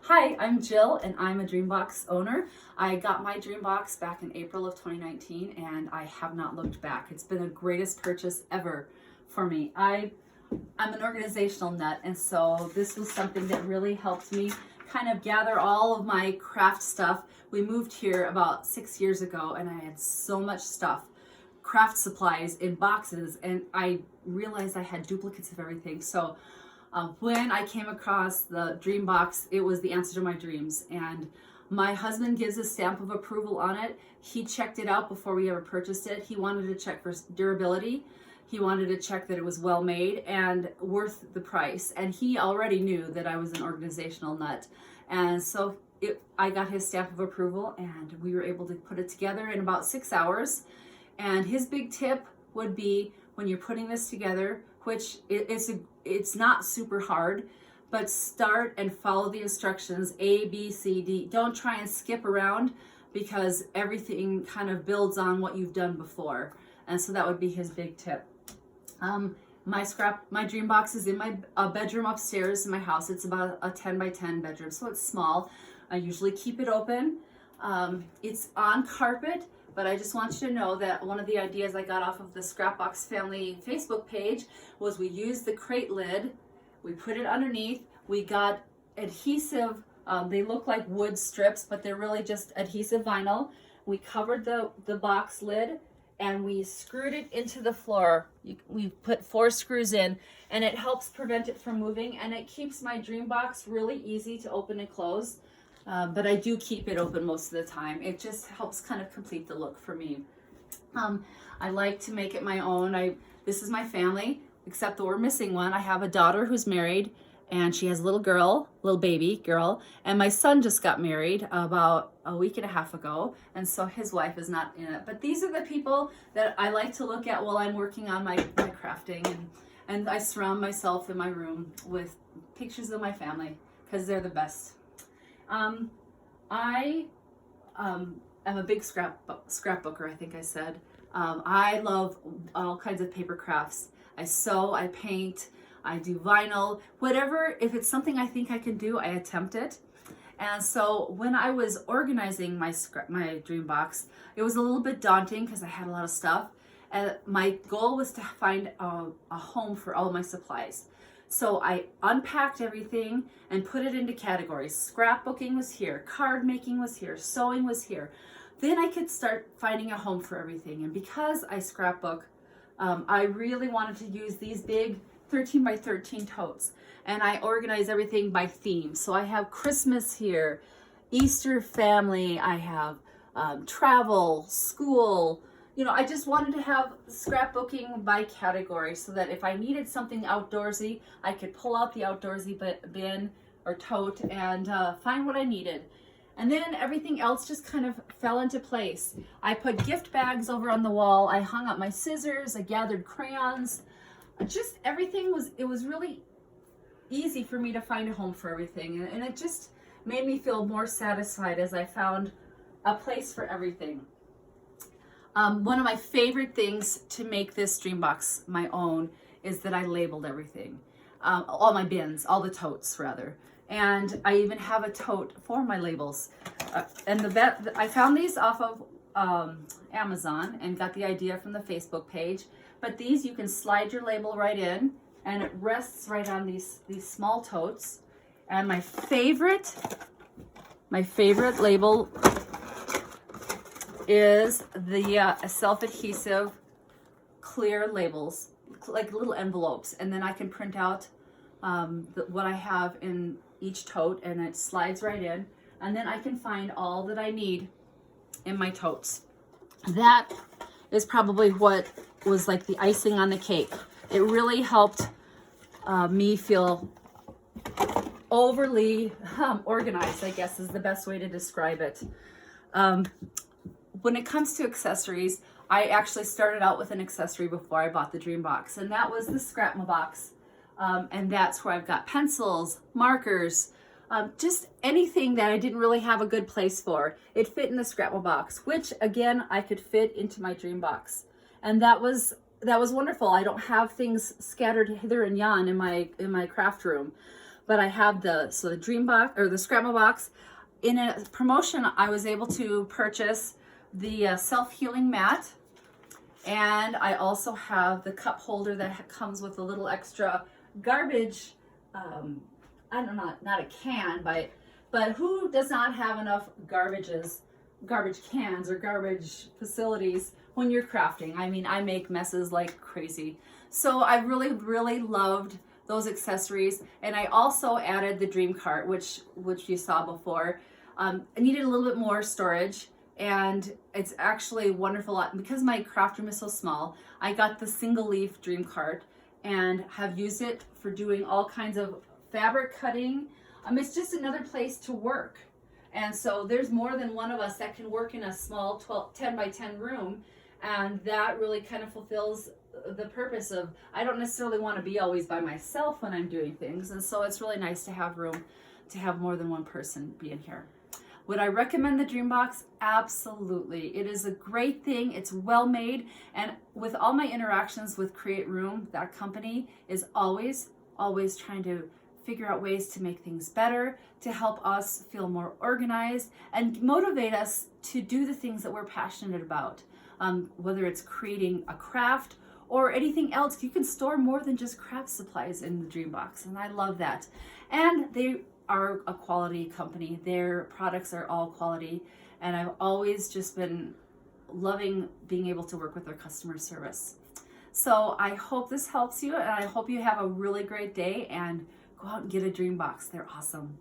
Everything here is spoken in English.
Hi, I'm Jill and I'm a DreamBox owner. I got my DreamBox back in April of 2019 and I have not looked back. It's been the greatest purchase ever for me. I'm an organizational nut, and so this was something that really helped me kind of gather all of my craft stuff. We moved here about 6 years ago and I had so much stuff, craft supplies in boxes, and I realized I had duplicates of everything. So when I came across the DreamBox, it was the answer to my dreams. And my husband gives a stamp of approval on it. He checked it out before we ever purchased it. He wanted to check for durability. He wanted to check that it was well made and worth the price. And he already knew that I was an organizational nut. And so I got his stamp of approval and we were able to put it together in about 6 hours. And his big tip would be, when you're putting this together, which it's not super hard, but start and follow the instructions, A, B, C, D. Don't try and skip around, because everything kind of builds on what you've done before. And so that would be his big tip. My DreamBox is in my bedroom upstairs in my house. It's about a 10 by 10 bedroom, so it's small. I usually keep it open. It's on carpet, but I just want you to know that one of the ideas I got off of the ScrapBox family Facebook page was we used the crate lid, we put it underneath, we got adhesive, they look like wood strips, but they're really just adhesive vinyl. We covered the box lid and we screwed it into the floor. We put 4 screws in, and it helps prevent it from moving, and it keeps my DreamBox really easy to open and close. But I do keep it open most of the time. It just helps kind of complete the look for me. I like to make it my own. This is my family, except that we're missing one. I have a daughter who's married, and she has a little baby girl, and my son just got married about a week and a half ago, and so his wife is not in it. But these are the people that I like to look at while I'm working on my crafting, and I surround myself in my room with pictures of my family because they're the best. I am a big scrapbooker, I think I said. I love all kinds of paper crafts. I sew, I paint, I do vinyl, whatever. If it's something I think I can do, I attempt it. And so when I was organizing my DreamBox, it was a little bit daunting because I had a lot of stuff. And my goal was to find a home for all of my supplies. So I unpacked everything and put it into categories. Scrapbooking was here, card making was here, sewing was here. Then I could start finding a home for everything. And because I scrapbook, I really wanted to use these big 13 by 13 totes. And I organize everything by theme. So I have Christmas here, Easter family, I have travel, school. You know, I just wanted to have scrapbooking by category so that if I needed something outdoorsy, I could pull out the outdoorsy bin or tote and find what I needed. And then everything else just kind of fell into place. I put gift bags over on the wall. I hung up my scissors. I gathered crayons. Just everything was really easy for me to find a home for everything. And it just made me feel more satisfied as I found a place for everything. One of my favorite things to make this DreamBox my own is that I labeled everything. All my bins, all the totes rather. And I even have a tote for my labels. I found these off of Amazon and got the idea from the Facebook page. But these, you can slide your label right in and it rests right on these small totes. And my favorite label is the self-adhesive clear labels, like little envelopes, and then I can print out what I have in each tote, and it slides right in, and then I can find all that I need in my totes. That is probably what was like the icing on the cake. It really helped me feel overly organized, I guess is the best way to describe it. When it comes to accessories, I actually started out with an accessory before I bought the DreamBox, and that was the ScrapBox. And that's where I've got pencils, markers, just anything that I didn't really have a good place for. It fit in the ScrapBox, which again, I could fit into my DreamBox. And that was wonderful. I don't have things scattered hither and yon in my craft room. but I have the DreamBox or the ScrapBox. In a promotion, I was able to purchase the self-healing mat, and I also have the cup holder that comes with a little extra garbage. I don't know, not a can, but who does not have enough garbage cans or garbage facilities when you're crafting? I mean, I make messes like crazy. So I really loved those accessories, and I also added the dream cart, which you saw before. I needed a little bit more storage, and it's actually wonderful because my craft room is so small. I got the single leaf dream cart and have used it for doing all kinds of fabric cutting. It's just another place to work. And so there's more than one of us that can work in a small 10 by 10 room, and that really kind of fulfills the purpose of, I don't necessarily want to be always by myself when I'm doing things, and so it's really nice to have room to have more than one person be in here. Would I recommend the DreamBox? Absolutely. It is a great thing. It's well made, and with all my interactions with Create Room, that company is always trying to figure out ways to make things better, to help us feel more organized, and motivate us to do the things that we're passionate about. Whether it's creating a craft or anything else, you can store more than just craft supplies in the DreamBox, and I love that. And they are a quality company. Their products are all quality, and I've always just been loving being able to work with their customer service. So I hope this helps you, and I hope you have a really great day, and go out and get a DreamBox. They're awesome.